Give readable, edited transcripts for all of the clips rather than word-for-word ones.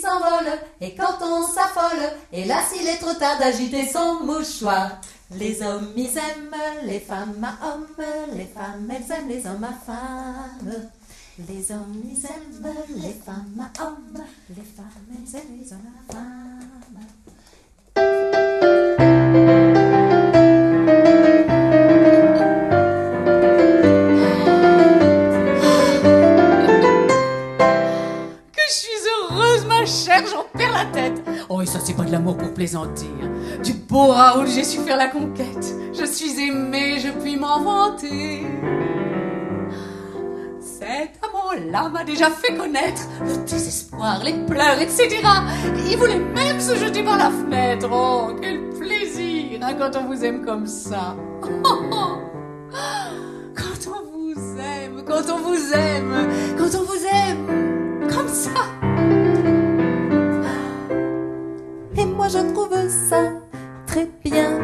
s'envole, et quand on s'affole, et là s'il est trop tard d'agiter son mouchoir. Les hommes ils aiment les femmes à hommes, les femmes elles aiment les hommes à femmes. Les hommes ils aiment les femmes à hommes, les femmes elles aiment les hommes à femmes. J'en perds la tête. Oh, et ça, c'est pas de l'amour pour plaisanter. Du beau Raoul, j'ai su faire la conquête. Je suis aimée, je puis m'en vanter. Cet amant-là m'a déjà fait connaître le désespoir, les pleurs, etc. Il voulait même se jeter par la fenêtre. Oh, quel plaisir, hein, quand on vous aime comme ça. Quand on vous aime, quand on vous aime, quand on vous aime comme ça. Et moi je trouve ça très bien.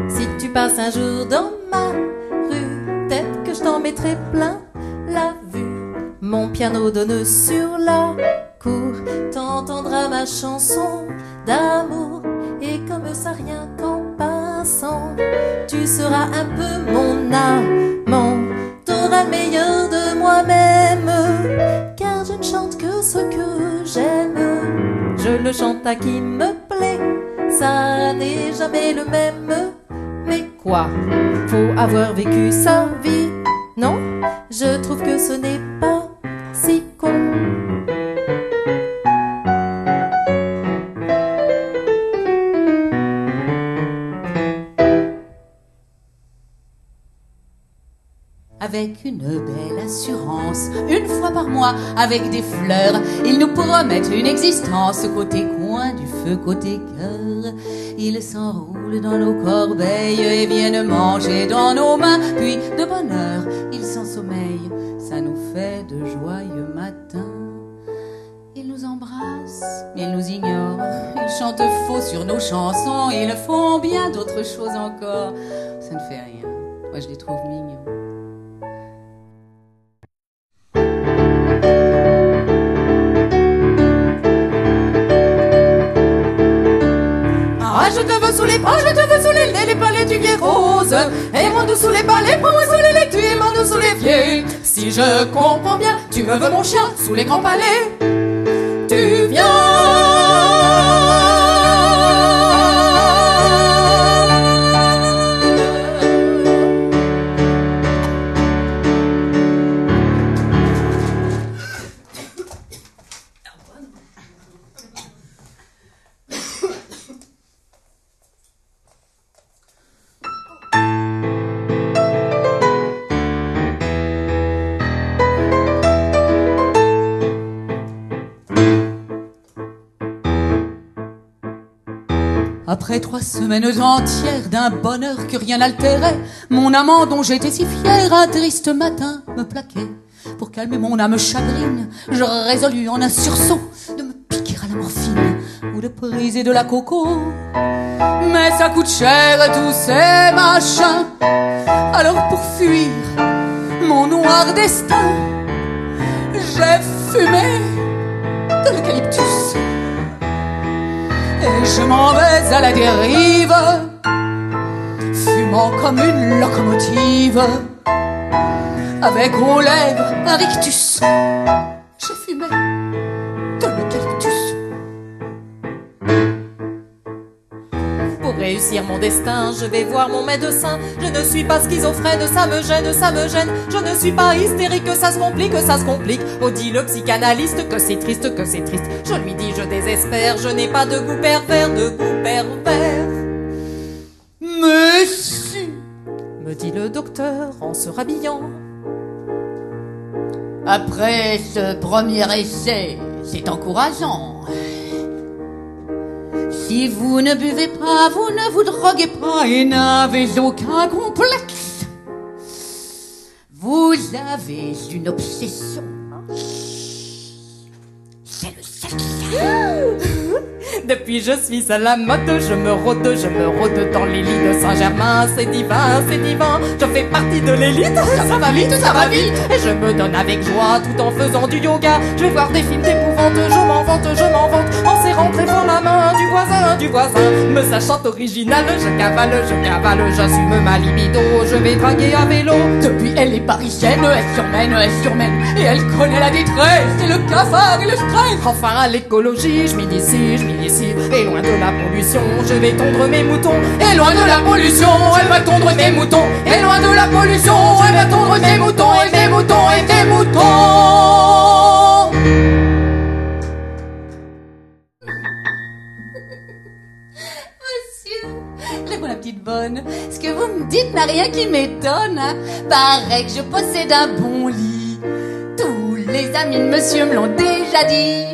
Si tu passes un jour dans ma rue, peut-être que je t'en mettrai plein la vue. Mon piano donne sur la cour, t'entendras ma chanson d'amour. Et comme ça rien qu'en passant, tu seras un peu mon amant. T'auras le meilleur de moi-même, car je ne chante que ce que j'aime. Je le chante à qui me plaît, ça n'est jamais le même. Mais quoi, faut avoir vécu sa vie, non? Je trouve que ce n'est pas si con. Avec une belle assurance, une fois par mois, avec des fleurs, ils nous promettent une existence. Côté coin du feu, côté cœur, ils s'enroulent dans nos corbeilles et viennent manger dans nos mains. Puis de bonne heure, ils s'ensommeillent, ça nous fait de joyeux matins. Ils nous embrassent, ils nous ignorent, ils chantent faux sur nos chansons, ils font bien d'autres choses encore. Ça ne fait rien, moi je les trouve mignons. Je te veux sous les bras, je te veux sous les palais du vieux rose. Et mon doux sous les palais, prends-moi sous les laits, tu es mon doux sous les pieds. Si je comprends bien, tu me veux mon chien sous les grands palais. Tu viens. Après 3 semaines entières d'un bonheur que rien n'altérait, mon amant dont j'étais si fière un triste matin me plaquait. Pour calmer mon âme chagrine, je résolus en un sursaut de me piquer à la morphine ou de briser de la coco. Mais ça coûte cher tous ces machins. Alors pour fuir mon noir destin, j'ai fumé de l'eucalyptus. Et je m'en vais à la dérive, fumant comme une locomotive, avec aux lèvres un rictus. J'ai fumé de l'eucalyptus. Pour réussir mon destin, je vais voir mon médecin. Je ne suis pas schizophrène, ça me gêne, ça me gêne. Je ne suis pas hystérique, ça se complique, ça se complique. Oh, dit le psychanalyste que c'est triste, que c'est triste. Je lui dis, je désespère, je n'ai pas de goût pervers, de goût pervers. Mais si, me dit le docteur en se rhabillant. Après ce premier essai, c'est encourageant. Si vous ne buvez pas, vous ne vous droguez pas et n'avez aucun complexe. Vous avez une obsession. C'est le sexe. Depuis je suis à la mode, je me rôde dans les lits de Saint-Germain. C'est divin, je fais partie de l'élite. Ça va vite, et je me donne avec joie tout en faisant du yoga. Je vais voir des films d'épouvante, je m'en vante, en serrant très fort la main du voisin. Me sachant original, je cavale, j'assume ma libido. Je vais draguer à vélo. Depuis elle est parisienne, elle surmène, et elle connaît la détresse, et le cafard et le stress. Enfin à l'écologie, je m'initie, et loin de la pollution, je vais tondre mes moutons. Et loin de la pollution, elle va tondre des moutons. Et loin de la pollution, elle va tondre des moutons, et des moutons, et des moutons. Monsieur, la petite bonne, ce que vous me dites n'a rien qui m'étonne, hein. Paraît que je possède un bon lit. Tous les amis de monsieur me l'ont déjà dit.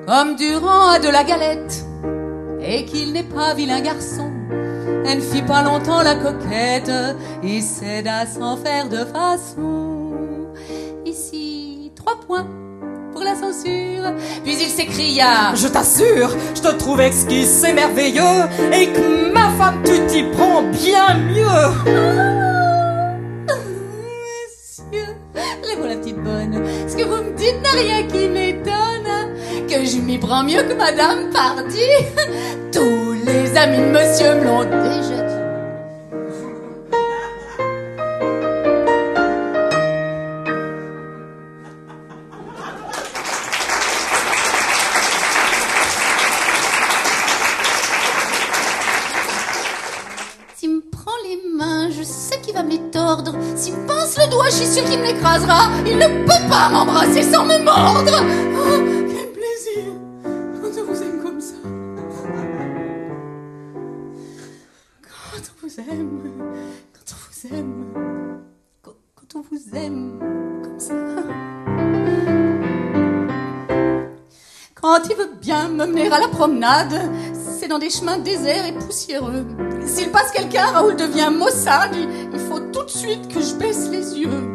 Comme Durand a de la galette, et qu'il n'est pas vilain garçon, elle ne fit pas longtemps la coquette, et céda sans faire de façon. Ici, 3 points pour la censure. Puis il s'écria: je t'assure, je te trouve exquis, c'est merveilleux, et que ma femme, tu t'y prends bien mieux. Monsieur, réponds la petite bonne, ce que vous me dites n'a rien qui m'étonne, que je m'y prends mieux que madame Pardy. Tous les amis de monsieur me l'ont déjà dit. S'il me prend les mains, je sais qu'il va me les tordre. S'il me pince le doigt, je suis sûre qu'il me l'écrasera. Il ne peut pas m'embrasser sans me mordre. Oh, quel plaisir quand on vous aime comme ça. Quand on vous aime, quand on vous aime, quand on vous aime comme ça. Quand il veut bien me mener à la promenade, c'est dans des chemins déserts et poussiéreux. S'il passe quelqu'un, Raoul devient maussade. Il faut tout de suite que je baisse les yeux.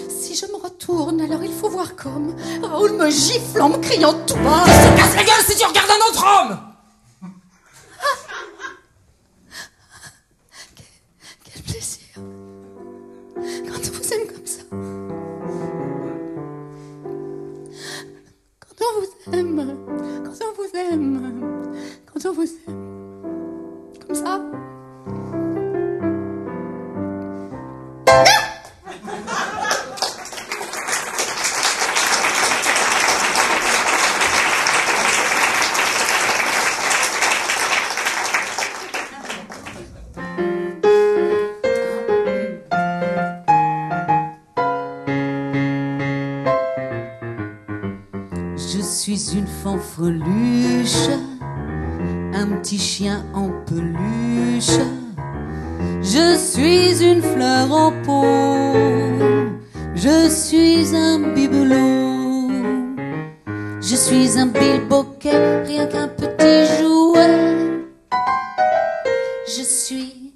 Si je me retourne, alors il faut voir comme Raoul me gifle en me criant tout bas: je te casse la gueule si tu regardes un autre homme. Quel plaisir quand on vous aime comme ça. Quand on vous aime, quand on vous aime, quand on vous aime comme ça. Je suis une fanfreluche, un petit chien en peluche. Je suis une fleur en pot, je suis un bibelot. Je suis un bilboquet, rien qu'un petit jouet. Je suis